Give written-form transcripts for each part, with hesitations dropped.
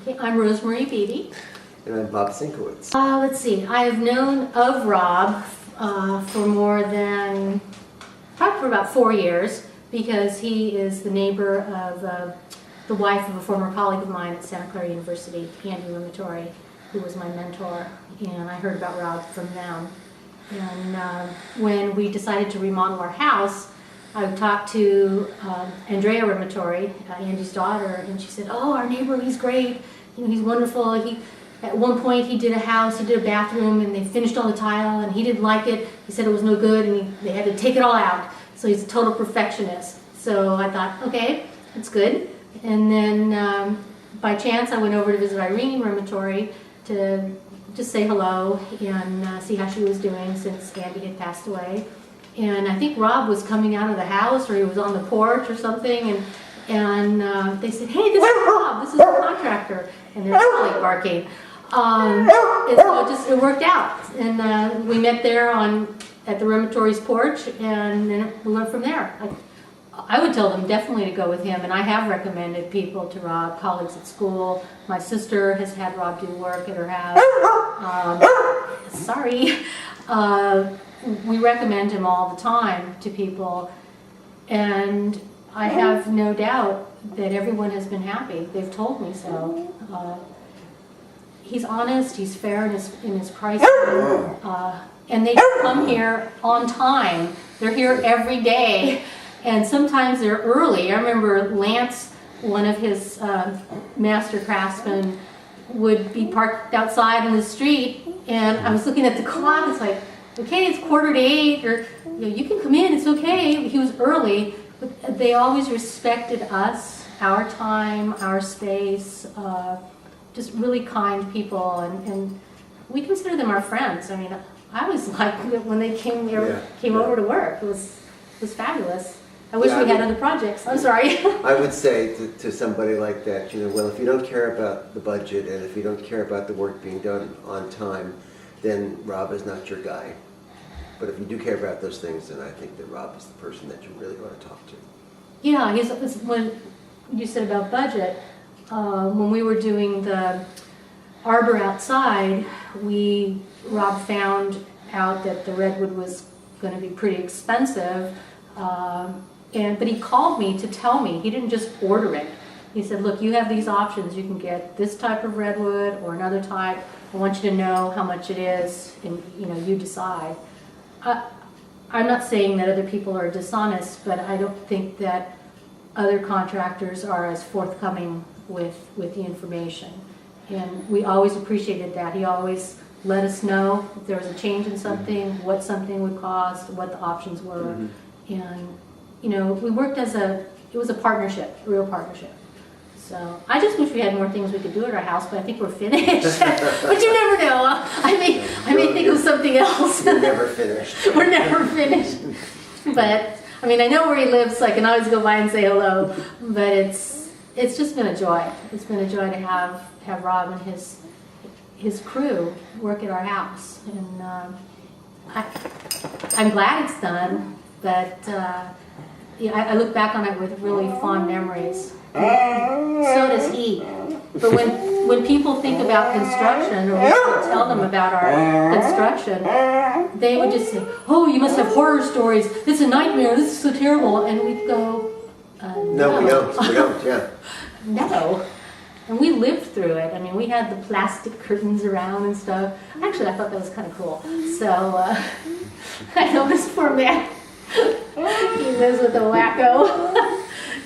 Okay, I'm Rosemary Beatty. And I'm Bob Sinkowitz. Let's see, I've known of Rob for more than, probably for about 4 years, because he is the neighbor of the wife of a former colleague of mine at Santa Clara University, Andy Rimatory, who was my mentor, and I heard about Rob from them. And when we decided to remodel our house, I talked to Andrea Rimatory, Andy's daughter, and she said, "Oh, our neighbor, he's great. You know, he's wonderful. At one point, he did a house, he did a bathroom, and they finished all the tile, and he didn't like it. He said it was no good, and they had to take it all out. So he's a total perfectionist." So I thought, okay, that's good. And then by chance, I went over to visit Irene Rimatory to just say hello and see how she was doing since Andy had passed away. And I think Rob was coming out of the house, or he was on the porch or something, and they said, "Hey, this is Rob, this is the contractor," and they're probably barking. And so it worked out, and we met there at the Rimatory's porch, and then we went from there. I would tell them definitely to go with him, and I have recommended people to Rob, colleagues at school. My sister has had Rob do work at her house. Sorry. We recommend him all the time to people, and I have no doubt that everyone has been happy. They've told me so. He's honest, he's fair in his pricing, and they come here on time. They're here every day, and sometimes they're early. I remember Lance, one of his master craftsmen, would be parked outside in the street, and I was looking at the clock. It's like, okay, it's 7:45, or you can come in, it's okay. He was early, but they always respected us, our time, our space, just really kind people, and we consider them our friends. I mean, I was like, when they came over to work, it was fabulous. I wish we had other projects. I'm sorry. I would say to somebody like that, well, if you don't care about the budget and if you don't care about the work being done on time, then Rob is not your guy. But if you do care about those things, then I think that Rob is the person that you really want to talk to. Yeah, when you said about budget, when we were doing the arbor outside, Rob found out that the redwood was going to be pretty expensive, but he called me to tell me. He didn't just order it. He said, "Look, you have these options. You can get this type of redwood or another type. I want you to know how much it is, and you decide." I'm not saying that other people are dishonest, but I don't think that other contractors are as forthcoming with the information. And we always appreciated that. He always let us know if there was a change in something, what something would cost, what the options were. And, we worked it was a partnership, a real partnership. So I just wish we had more things we could do at our house, but I think we're finished. But you never know. I may think of something else. We're never finished. We're never finished. But I know where he lives, so I can always go by and say hello. But it's just been a joy. It's been a joy to have Rob and his crew work at our house, and I'm glad it's done. But I look back on it with really fond memories. So does he. But when people think about construction, or we would tell them about our construction, they would just say, "Oh, you must have horror stories. This is a nightmare. This is so terrible." And we'd go, No, we don't, yeah. No. And we lived through it. We had the plastic curtains around and stuff. Actually, I thought that was kind of cool. So I know this poor man. He lives with a wacko.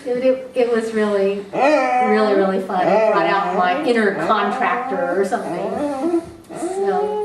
It was really, really, really fun. It brought out my inner contractor or something. So